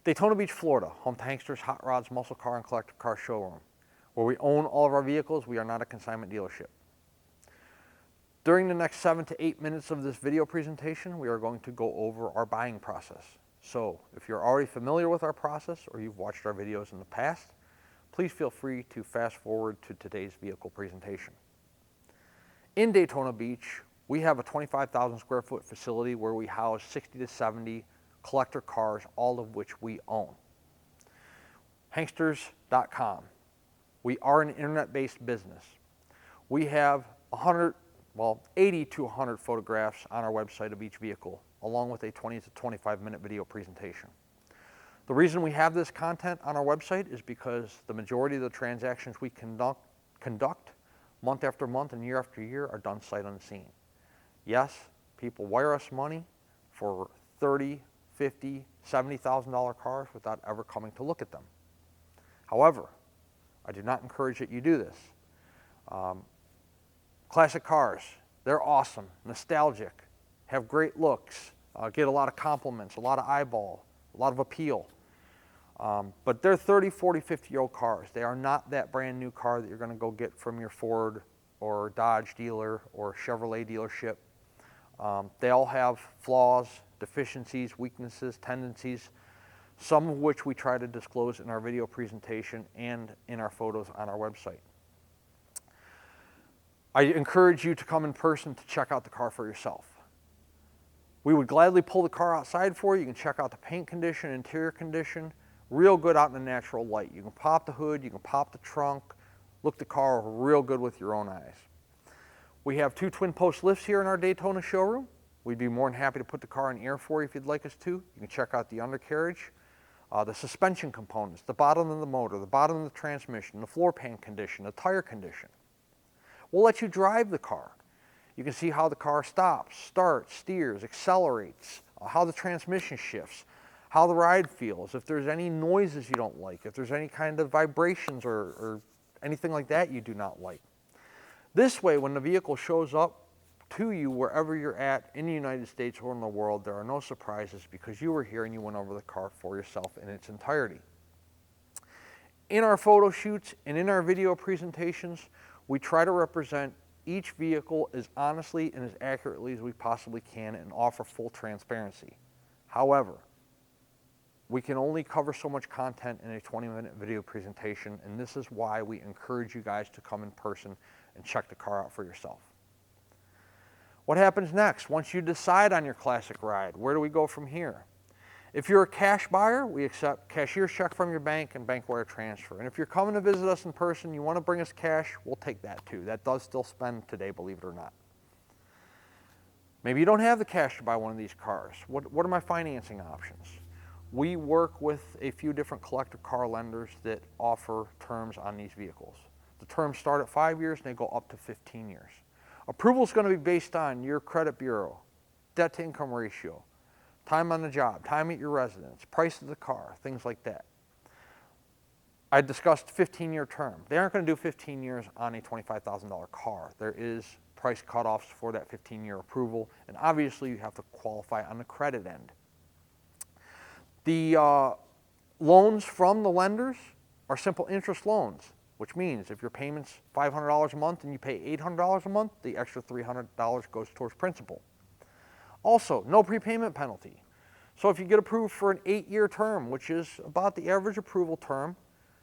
Daytona Beach, Florida, home to Hanksters, Hot Rods, Muscle Car, and Collector Car Showroom. Where we own all of our vehicles, we are not a consignment dealership. During the next 7 to 8 minutes of this video presentation, we are going to go over our buying process. So if you're already familiar with our process or you've watched our videos in the past, please feel free to fast forward to today's vehicle presentation. In Daytona Beach, we have a 25,000 square foot facility where we house 60 to 70 collector cars, all of which we own. Hanksters.com. We are an internet-based business. We have 80 to 100 photographs on our website of each vehicle, along with a 20 to 25 minute video presentation. The reason we have this content on our website is because the majority of the transactions we conduct month after month and year after year are done sight unseen. Yes, people wire us money for $30,000, $50,000, $70,000 cars without ever coming to look at them. However, I do not encourage that you do this. Classic cars, they're awesome, nostalgic, have great looks, get a lot of compliments, a lot of eyeball, a lot of appeal. But they're 30, 40, 50-year-old cars. They are not that brand new car that you're going to go get from your Ford or Dodge dealer or Chevrolet dealership. They all have flaws, deficiencies, weaknesses, tendencies, some of which we try to disclose in our video presentation and in our photos on our website. I encourage you to come in person to check out the car for yourself. We would gladly pull the car outside for you. You can check out the paint condition, interior condition, real good out in the natural light. You can pop the hood, you can pop the trunk, look the car over real good with your own eyes. We have 2 twin post lifts here in our Daytona showroom. We'd be more than happy to put the car in air for you if you'd like us to. You can check out the undercarriage, the suspension components, the bottom of the motor, the bottom of the transmission, the floor pan condition, the tire condition. We'll let you drive the car. You can see how the car stops, starts, steers, accelerates, how the transmission shifts, how the ride feels, if there's any noises you don't like, if there's any kind of vibrations or anything like that you do not like. This way, when the vehicle shows up to you wherever you're at in the United States or in the world, there are no surprises because you were here and you went over the car for yourself in its entirety. In our photo shoots and in our video presentations, we try to represent each vehicle as honestly and as accurately as we possibly can and offer full transparency. However, we can only cover so much content in a 20-minute video presentation, and this is why we encourage you guys to come in person and check the car out for yourself. What happens next? Once you decide on your classic ride, where do we go from here? If you're a cash buyer, we accept cashier's check from your bank and bank wire transfer. And if you're coming to visit us in person, you want to bring us cash, we'll take that too. That does still spend today, believe it or not. Maybe you don't have the cash to buy one of these cars. What are my financing options? We work with a few different collector car lenders that offer terms on these vehicles. The terms start at 5 years and they go up to 15 years. Approval is going to be based on your credit bureau, debt to income ratio, time on the job, time at your residence, price of the car, things like that. I discussed 15-year term. They aren't going to do 15 years on a $25,000 car. There is price cutoffs for that 15-year approval, and obviously you have to qualify on the credit end. The loans from the lenders are simple interest loans, which means if your payment's $500 a month and you pay $800 a month, the extra $300 goes towards principal. Also, no prepayment penalty. So if you get approved for an 8-year term, which is about the average approval term,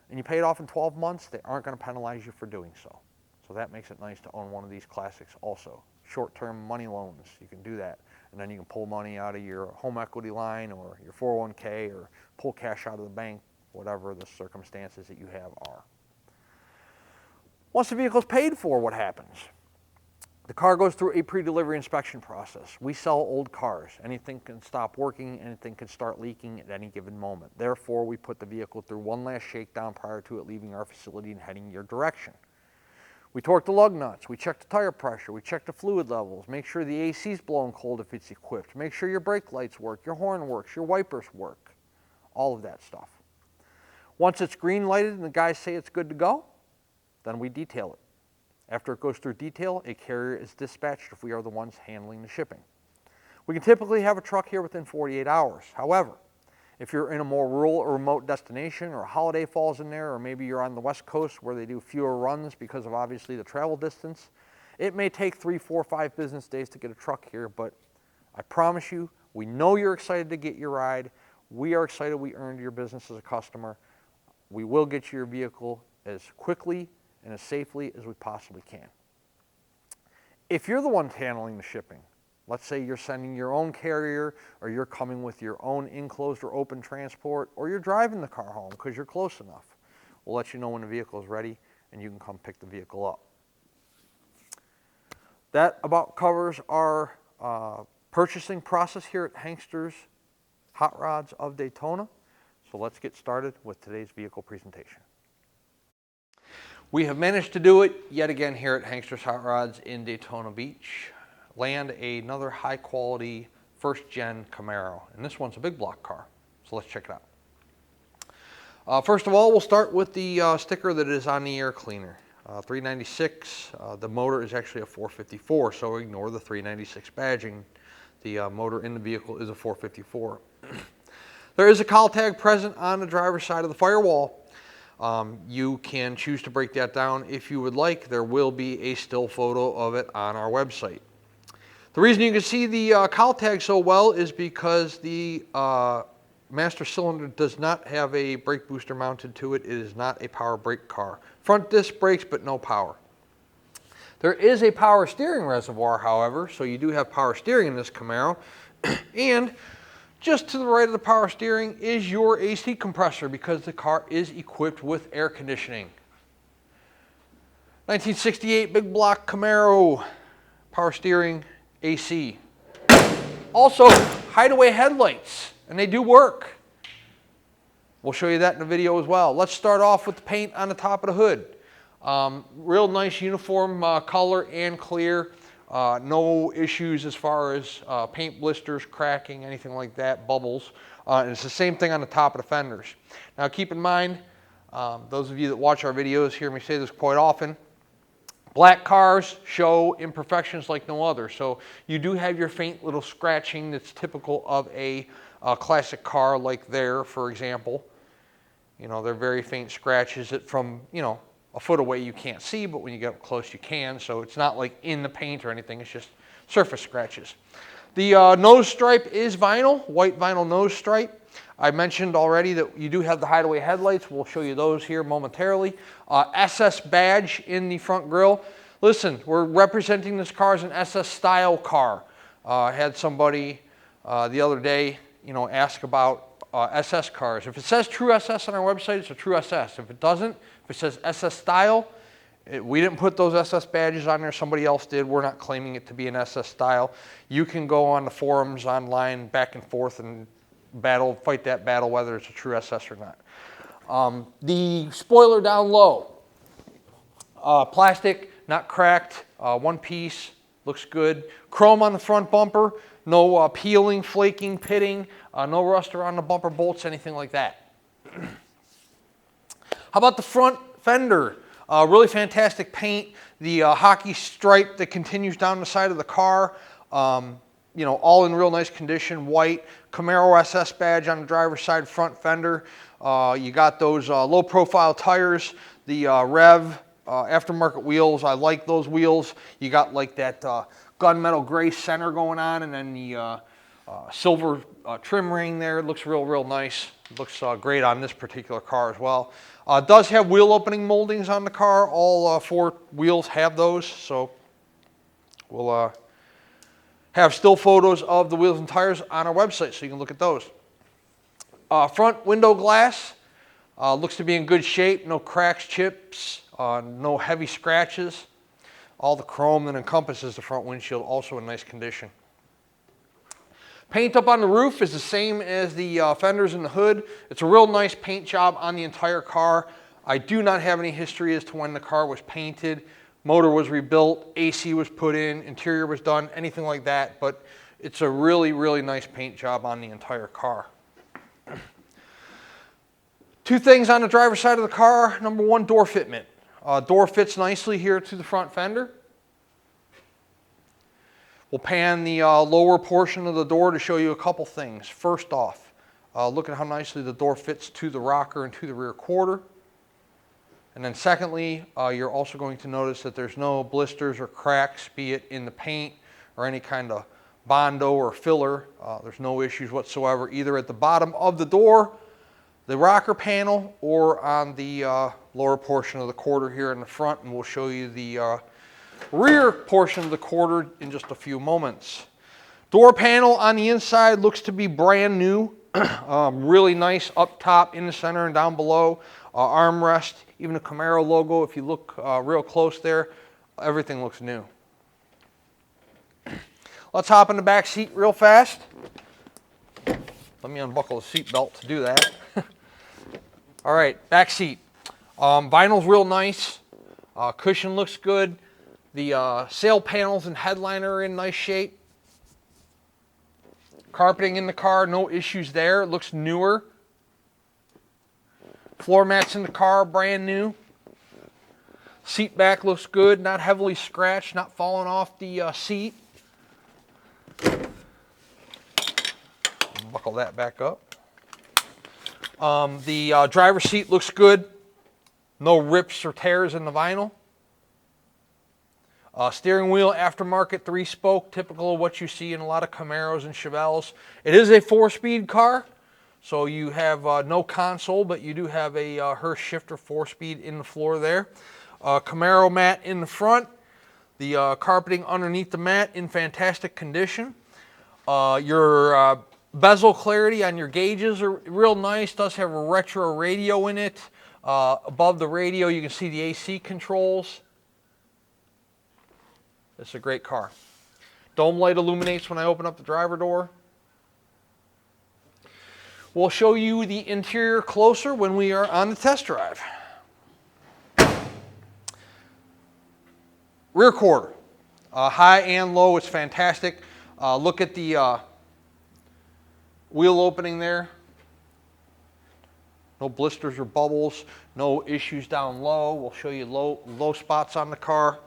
and you pay it off in 12 months, they aren't going to penalize you for doing so. So that makes it nice to own one of these classics also. Short-term money loans, you can do that. And then you can pull money out of your home equity line or your 401k or pull cash out of the bank, whatever the circumstances that you have are. Once the vehicle is paid for, what happens? The car goes through a pre-delivery inspection process. We sell old cars. Anything can stop working, anything can start leaking at any given moment. Therefore, we put the vehicle through one last shakedown prior to it leaving our facility and heading your direction. We torque the lug nuts, we check the tire pressure, we check the fluid levels, make sure the AC is blowing cold if it's equipped, make sure your brake lights work, your horn works, your wipers work, all of that stuff. Once it's green lighted and the guys say it's good to go, then we detail it. After it goes through detail, a carrier is dispatched if we are the ones handling the shipping. We can typically have a truck here within 48 hours. However, If you're in a more rural or remote destination, or a holiday falls in there, or maybe you're on the West Coast where they do fewer runs because of obviously the travel distance, it may take 3, 4, 5 business days to get a truck here, but I promise you, we know you're excited to get your ride. We are excited we earned your business as a customer. We will get you your vehicle as quickly and as safely as we possibly can. If you're the one handling the shipping, let's say you're sending your own carrier, or you're coming with your own enclosed or open transport, or you're driving the car home because you're close enough, we'll let you know when the vehicle is ready and you can come pick the vehicle up. That about covers our purchasing process here at Hankster's Hot Rods of Daytona. So let's get started with today's vehicle presentation. We have managed to do it yet again here at Hankster's Hot Rods in Daytona Beach. Land another high quality first gen Camaro, and this one's a big block car, so let's check it out. First of all, we'll start with the sticker that is on the air cleaner. 396, the motor is actually a 454, so ignore the 396 badging. The motor in the vehicle is a 454. There is a call tag present on the driver's side of the firewall. You can choose to break that down if you would like. There will be a still photo of it on our website. The reason you can see the cowl tag so well is because the master cylinder does not have a brake booster mounted to it. It is not a power brake car. Front disc brakes, but no power. There is a power steering reservoir, however, so you do have power steering in this Camaro. And just to the right of the power steering is your AC compressor, because the car is equipped with air conditioning. 1968 big block Camaro, power steering, AC. Also, hideaway headlights, and they do work. We'll show you that in the video as well. Let's start off with the paint on the top of the hood. Real nice uniform color and clear. No issues as far as paint blisters, cracking, anything like that, bubbles. And it's the same thing on the top of the fenders. Now keep in mind, those of you that watch our videos hear me say this quite often, black cars show imperfections like no other. So you do have your faint little scratching that's typical of a classic car like there, for example. You know, they're very faint scratches that from, you know, a foot away you can't see, but when you get up close you can. So it's not like in the paint or anything, it's just surface scratches. The nose stripe is vinyl, white vinyl nose stripe. I mentioned already that you do have the hideaway headlights. We'll show you those here momentarily. SS badge in the front grille. Listen, we're representing this car as an SS style car. I had somebody the other day, you know, ask about SS cars. If it says true SS on our website, it's a true SS. If it doesn't, if it says SS style, we didn't put those SS badges on there, somebody else did. We're not claiming it to be an SS style. You can go on the forums online back and forth and fight that battle whether it's a true SS or not. The spoiler down low, plastic, not cracked, one piece, looks good. Chrome on the front bumper, no peeling, flaking, pitting, no rust around the bumper bolts, anything like that. How about the front fender? Really fantastic paint. The hockey stripe that continues down the side of the car, you know, all in real nice condition, white. Camaro SS badge on the driver's side front fender. You got those low profile tires, the Rev aftermarket wheels. I like those wheels. You got like that gunmetal gray center going on, and then the silver trim ring there. It looks real nice. It looks great on this particular car as well. Does have wheel opening moldings on the car. All 4 wheels have those, so we'll have still photos of the wheels and tires on our website, so you can look at those. Front window glass looks to be in good shape. No cracks, chips, no heavy scratches. All the chrome that encompasses the front windshield also in nice condition. Paint up on the roof is the same as the fenders and the hood. It's a real nice paint job on the entire car. I do not have any history as to when the car was painted. Motor was rebuilt, AC was put in, interior was done, anything like that, but it's a really nice paint job on the entire car. 2 things on the driver's side of the car. Number 1, door fitment. Door fits nicely here to the front fender. We'll pan the lower portion of the door to show you a couple things. First off, Look at how nicely the door fits to the rocker and to the rear quarter. And then secondly, you're also going to notice that there's no blisters or cracks, be it in the paint or any kind of Bondo or filler. There's no issues whatsoever, either at the bottom of the door, the rocker panel, or on the lower portion of the quarter here in the front. And we'll show you the rear portion of the quarter in just a few moments. Door panel on the inside looks to be brand new. Really nice up top, in the center, and down below. Armrest, even the Camaro logo. If you look real close there, everything looks new. Let's hop in the back seat real fast. Let me unbuckle the seat belt to do that. All right, back seat. Vinyl's real nice. Cushion looks good. The sail panels and headliner are in nice shape. Carpeting in the car, no issues there. It looks newer. Floor mats in the car, brand new. Seat back looks good, not heavily scratched, not falling off the seat. Buckle that back up. The driver's seat looks good. No rips or tears in the vinyl. Steering wheel, aftermarket 3-spoke, typical of what you see in a lot of Camaros and Chevelles. It is a 4-speed car, so you have no console, but you do have a Hurst shifter 4-speed in the floor there. Camaro mat in the front. The carpeting underneath the mat in fantastic condition. Your bezel clarity on your gauges are real nice. Does have a retro radio in it. Above the radio you can see the AC controls. It's a great car. Dome light illuminates when I open up the driver door. We'll show you the interior closer when we are on the test drive. Rear quarter, high and low, it's fantastic. Look at the wheel opening there. No blisters or bubbles, no issues down low. We'll show you low spots on the car.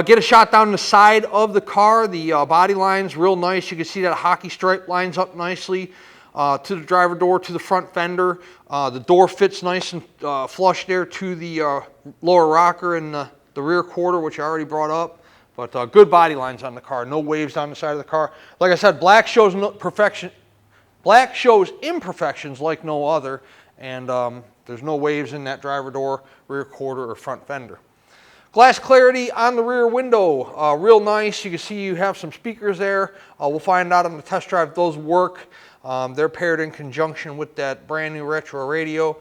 Get a shot down the side of the car. The body line's real nice. You can see that hockey stripe lines up nicely to the driver door, to the front fender. The door fits nice and flush there to the lower rocker and the rear quarter, which I already brought up. But good body lines on the car. No waves down the side of the car. Like I said, black shows perfection. Black shows imperfections like no other, and there's no waves in that driver door, rear quarter, or front fender. Glass clarity on the rear window, real nice. You can see you have some speakers there. We'll find out on the test drive if those work. They're paired in conjunction with that brand new retro radio.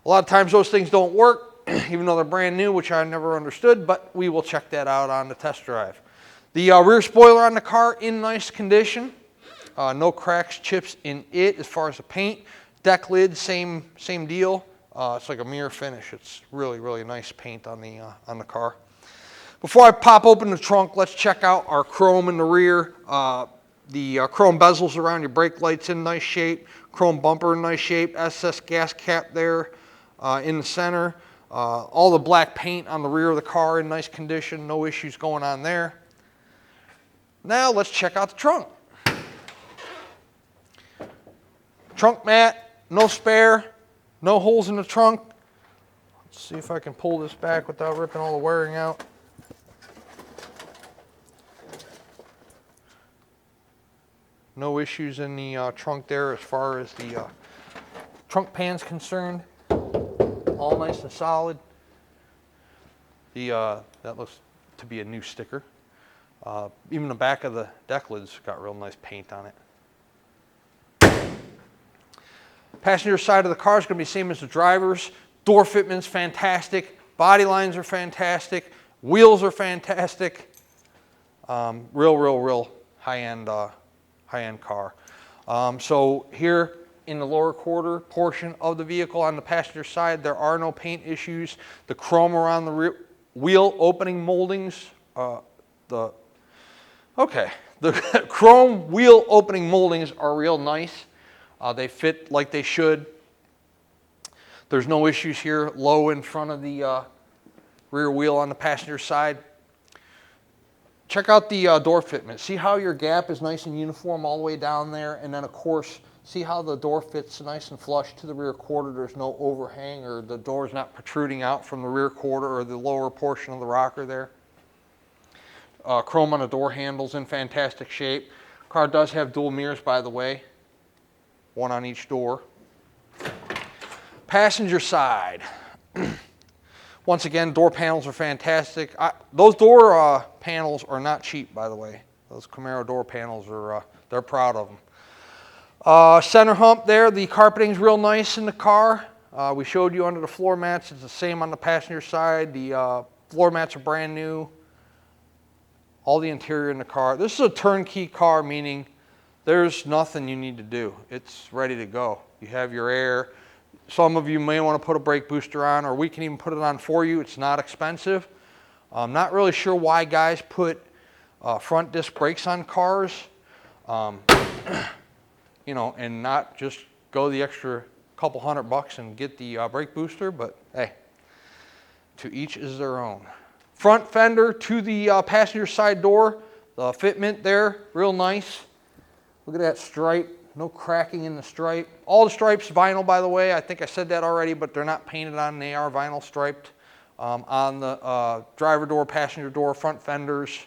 A lot of times those things don't work, even though they're brand new, which I never understood, but we will check that out on the test drive. The rear spoiler on the car in nice condition. No cracks, chips in it as far as the paint. Deck lid, same deal. It's like a mirror finish. It's really, really nice paint on the car. Before I pop open the trunk, let's check out our chrome in the rear. The chrome bezels around your brake lights in nice shape. Chrome bumper in nice shape. SS gas cap there in the center. All the black paint on the rear of the car in nice condition. No issues going on there. Now let's check out the trunk. Trunk mat, no spare. No holes in the trunk. Let's see if I can pull this back without ripping all the wiring out. No issues in the trunk there as far as the trunk pan's concerned. All nice and solid. That looks to be a new sticker. Even the back of the deck lid's got real nice paint on it. Passenger side of the car is going to be the same as the driver's. Door fitment's fantastic. Body lines are fantastic. Wheels are fantastic. Real high-end car. So here in the lower quarter portion of the vehicle on the passenger side, there are no paint issues. The chrome around the rear wheel opening moldings, the chrome wheel opening moldings are real nice. They fit like they should. There's no issues here. Low in front of the rear wheel on the passenger side. Check out the door fitment. See how your gap is nice and uniform all the way down there, and then of course, see how the door fits nice and flush to the rear quarter. There's no overhang, or the door's not protruding out from the rear quarter or the lower portion of the rocker there. Chrome on the door handles in fantastic shape. Car does have dual mirrors, by the way, one on each door. Passenger side. Once again, door panels are fantastic. Those door panels are not cheap, by the way. Those Camaro door panels are, they're proud of them. Center hump there, the carpeting's real nice in the car. We showed you under the floor mats. It's the same on the passenger side. The floor mats are brand new. All the interior in the car. This is a turnkey car, meaning there's nothing you need to do. It's ready to go. You have your air. Some of you may want to put a brake booster on, or we can even put it on for you. It's not expensive. I'm not really sure why guys put front disc brakes on cars, you know, and not just go the extra couple $100 and get the brake booster, but hey, to each is their own. Front fender to the passenger side door, the fitment there, real nice. Look at that stripe. No cracking in the stripe. All the stripes vinyl, by the way. I think I said that already, but they're not painted on. They are vinyl striped on the driver door, passenger door, front fenders,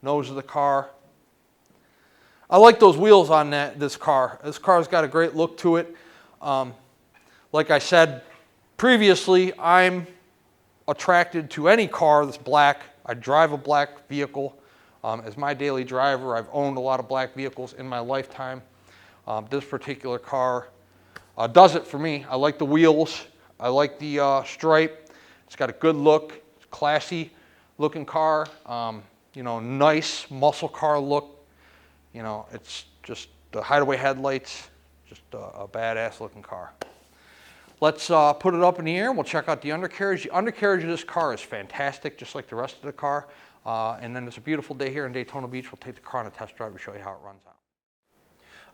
nose of the car. I like those wheels on this car. This car's got a great look to it. Like I said previously, I'm attracted to any car that's black. I drive a black vehicle as my daily driver. I've owned a lot of black vehicles in my lifetime. This particular car does it for me. I like the wheels. I like the stripe. It's got a good look, classy looking car. You know, nice muscle car look. You know, it's just the hideaway headlights, just a badass looking car. Let's put it up in the air and we'll check out the undercarriage. The undercarriage of this car is fantastic, just like the rest of the car. And then it's a beautiful day here in Daytona Beach. We'll take the car on a test drive and show you how it runs out.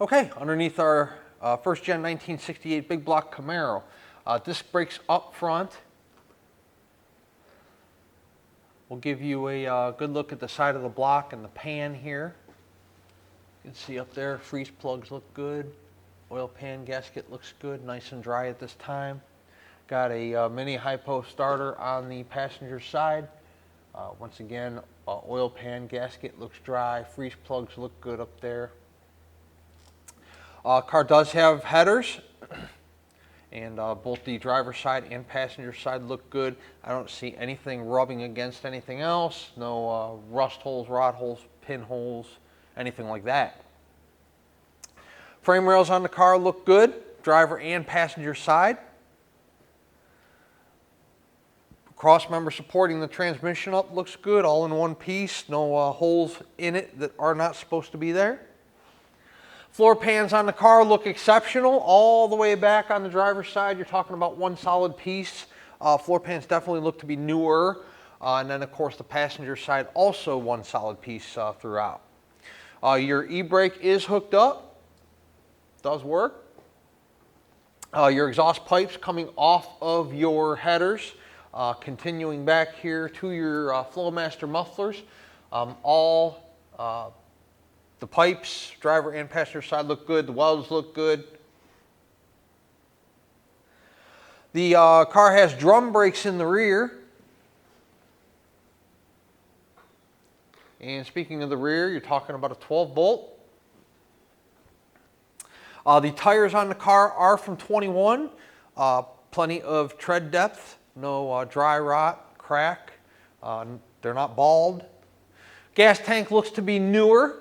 Okay, underneath our first gen 1968 big block Camaro. Disc brakes up front. We'll give you a good look at the side of the block and the pan here. You can see up there, freeze plugs look good. Oil pan gasket looks good, nice and dry at this time. Got a mini hypo starter on the passenger side. Once again, oil pan gasket looks dry. Freeze plugs look good up there. Car does have headers, and both the driver's side and passenger side look good. I don't see anything rubbing against anything else. No rust holes, rod holes, pinholes, anything like that. Frame rails on the car look good, driver and passenger side. Cross member supporting the transmission up looks good, all in one piece. No holes in it that are not supposed to be there. Floor pans on the car look exceptional. All the way back on the driver's side, you're talking about one solid piece. Floor pans definitely look to be newer. And then, of course, the passenger side also one solid piece throughout. Your e-brake is hooked up. Does work. Your exhaust pipes coming off of your headers, continuing back here to your Flowmaster mufflers. The pipes, driver and passenger side, look good. The welds look good. The car has drum brakes in the rear. And speaking of the rear, you're talking about a 12 bolt. The tires on the car are from 21. Plenty of tread depth. No dry rot, crack. They're not bald. Gas tank looks to be newer.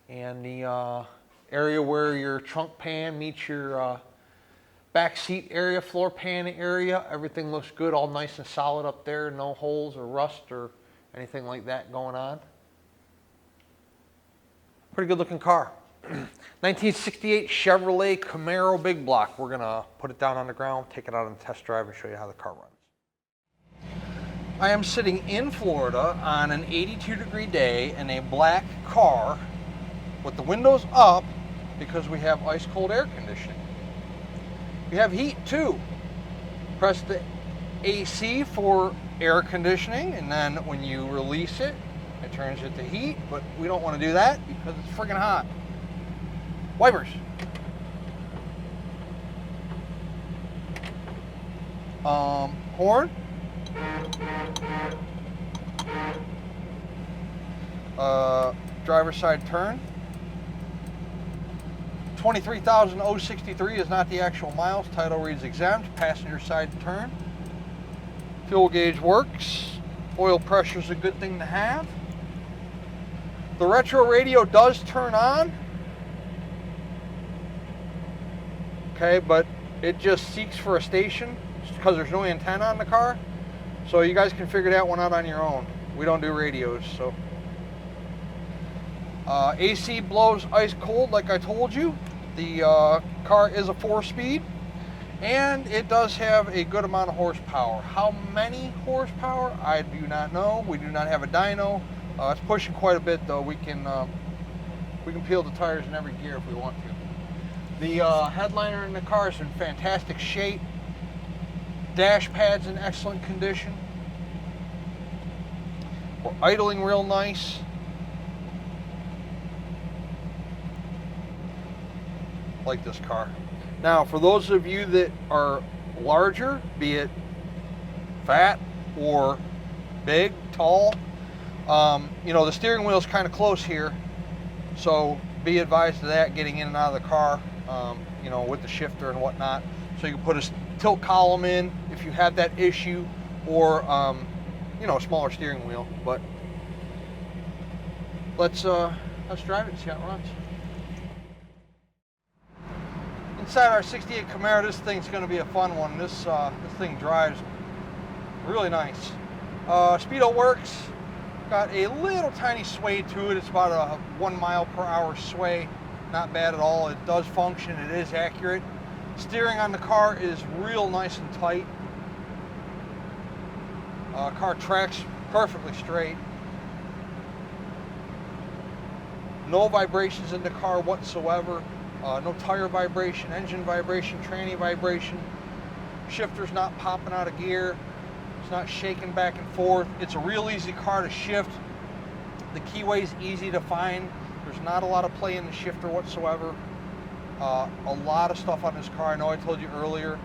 And the area where your trunk pan meets your back seat area, floor pan area, everything looks good, all nice and solid up there. No holes or rust or anything like that going on. Pretty good looking car. 1968 Chevrolet Camaro big block. We're going to put it down on the ground, take it out on a test drive and show you how the car runs. I am sitting in Florida on an 82-degree day in a black car with the windows up because we have ice cold air conditioning. We have heat too. Press the AC for air conditioning, and then when you release it, it turns it to heat, but we don't want to do that because it's freaking hot. Wipers. Horn. Driver's side turn. 23,063 is not the actual miles. Title reads exempt. Passenger side turn. Fuel gauge works. Oil pressure is a good thing to have. The retro radio does turn on. Okay, but it just seeks for a station because there's no antenna on the car. So you guys can figure that one out on your own. We don't do radios, so. AC blows ice cold, like I told you. The car is a 4-speed, and it does have a good amount of horsepower. How many horsepower? I do not know. We do not have a dyno. It's pushing quite a bit, though. We can peel the tires in every gear if we want to. The headliner in the car is in fantastic shape. Dash pad's in excellent condition. We're idling real nice. Like this car. Now, for those of you that are larger, be it fat or big, tall, you know, the steering wheel is kind of close here, so be advised of that getting in and out of the car, you know, with the shifter and whatnot. So you can put a tilt column in if you have that issue, or you know, a smaller steering wheel. But let's drive it and see how it runs. Inside our 68 Camaro, this thing's going to be a fun one. This thing drives really nice. Speedo works. Got a little tiny sway to it. It's about a 1 mile per hour sway. Not bad at all. It does function. It is accurate. Steering on the car is real nice and tight. Car tracks perfectly straight. No vibrations in the car whatsoever. No tire vibration, engine vibration, tranny vibration. Shifter's not popping out of gear. It's not shaking back and forth. It's a real easy car to shift. The keyway's easy to find. There's not a lot of play in the shifter whatsoever. A lot of stuff on this car. I know I told you earlier,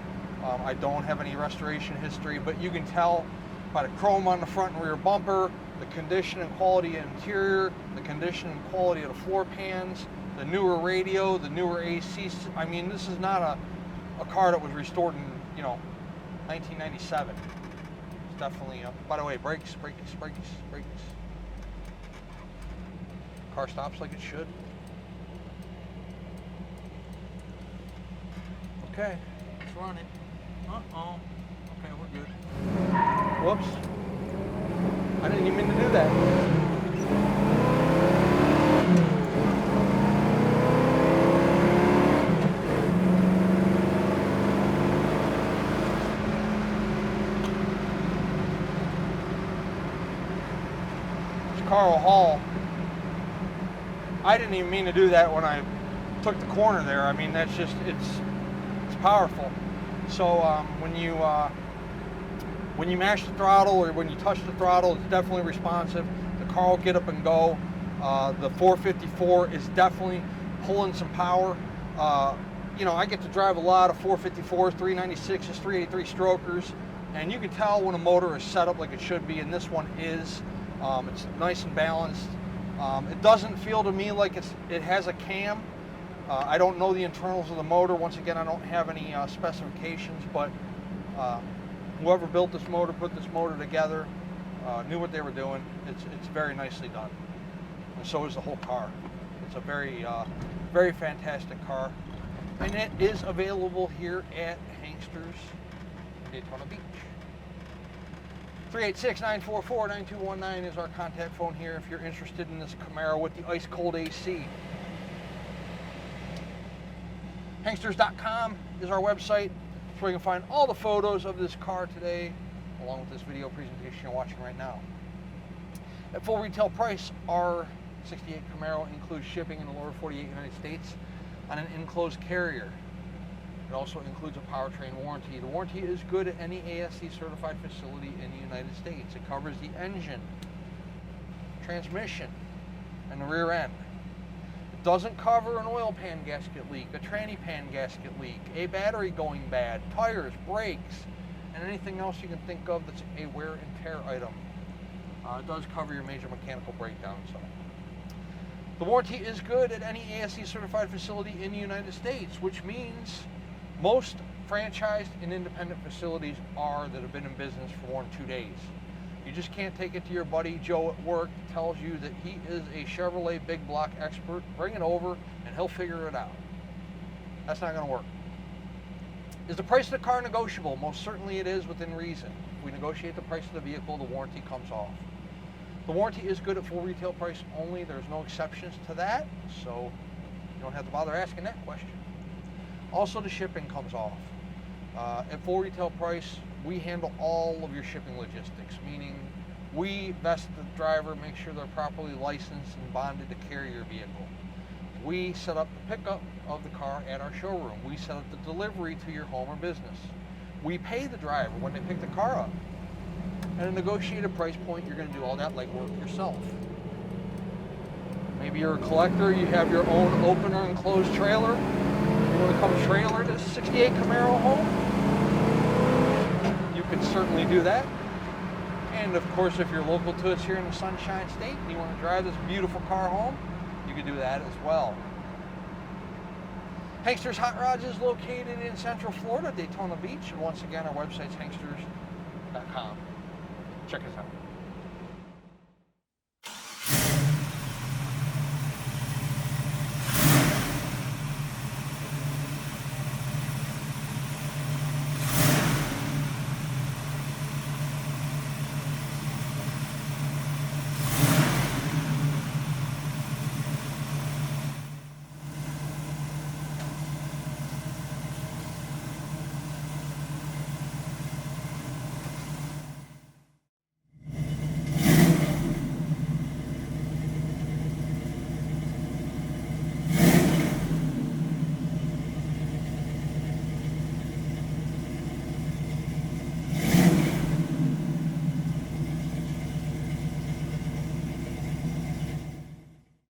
I don't have any restoration history, but you can tell by the chrome on the front and rear bumper, the condition and quality of interior, the condition and quality of the floor pans, the newer radio, the newer AC. I mean, this is not a car that was restored in, you know, 1997. It's definitely, by the way, brakes. Car stops like it should. Okay, let's run it. Uh-oh. Okay, we're good. Whoops. I didn't even mean to do that. Carl Hall. I didn't even mean to do that when I took the corner there. I mean, that's just, it's powerful. So when you mash the throttle or when you touch the throttle, it's definitely responsive. The car will get up and go. The 454 is definitely pulling some power. You know, I get to drive a lot of 454s, 396s, 383 strokers, and you can tell when a motor is set up like it should be, and this one is. It's nice and balanced. It doesn't feel to me like it has a cam. I don't know the internals of the motor. Once again, I don't have any specifications, but whoever built this motor, put this motor together, knew what they were doing. It's very nicely done, and so is the whole car. It's a very, very fantastic car, and it is available here at Hanksters Daytona Beach. 386-944-9219 is our contact phone here if you're interested in this Camaro with the ice cold AC. Hanksters.com is our website. That's where you can find all the photos of this car today, along with this video presentation you're watching right now. At full retail price, our 68 Camaro includes shipping in the lower 48 United States on an enclosed carrier. It also includes a powertrain warranty. The warranty is good at any ASE certified facility in the United States. It covers the engine, transmission, and the rear end. It doesn't cover an oil pan gasket leak, a tranny pan gasket leak, a battery going bad, tires, brakes, and anything else you can think of that's a wear and tear item. It does cover your major mechanical breakdowns. So. The warranty is good at any ASE certified facility in the United States, which means most franchised and independent facilities are that have been in business for more than 2 days. You just can't take it to your buddy Joe at work that tells you that he is a Chevrolet big block expert. Bring it over and he'll figure it out. That's not going to work. Is the price of the car negotiable? Most certainly it is, within reason. If we negotiate the price of the vehicle, the warranty comes off. The warranty is good at full retail price only. There's no exceptions to that, so you don't have to bother asking that question. Also, the shipping comes off. At full retail price, we handle all of your shipping logistics, meaning we vest the driver, make sure they're properly licensed and bonded to carry your vehicle. We set up the pickup of the car at our showroom. We set up the delivery to your home or business. We pay the driver when they pick the car up. At a negotiated price point, you're going to do all that legwork yourself. Maybe you're a collector, you have your own open or enclosed trailer. You want to come trailer this 68 Camaro home? You can certainly do that. And of course, if you're local to us here in the Sunshine State and you want to drive this beautiful car home, you can do that as well. Hanksters Hot Rods is located in Central Florida, Daytona Beach. And once again, our website's hanksters.com. Check us out.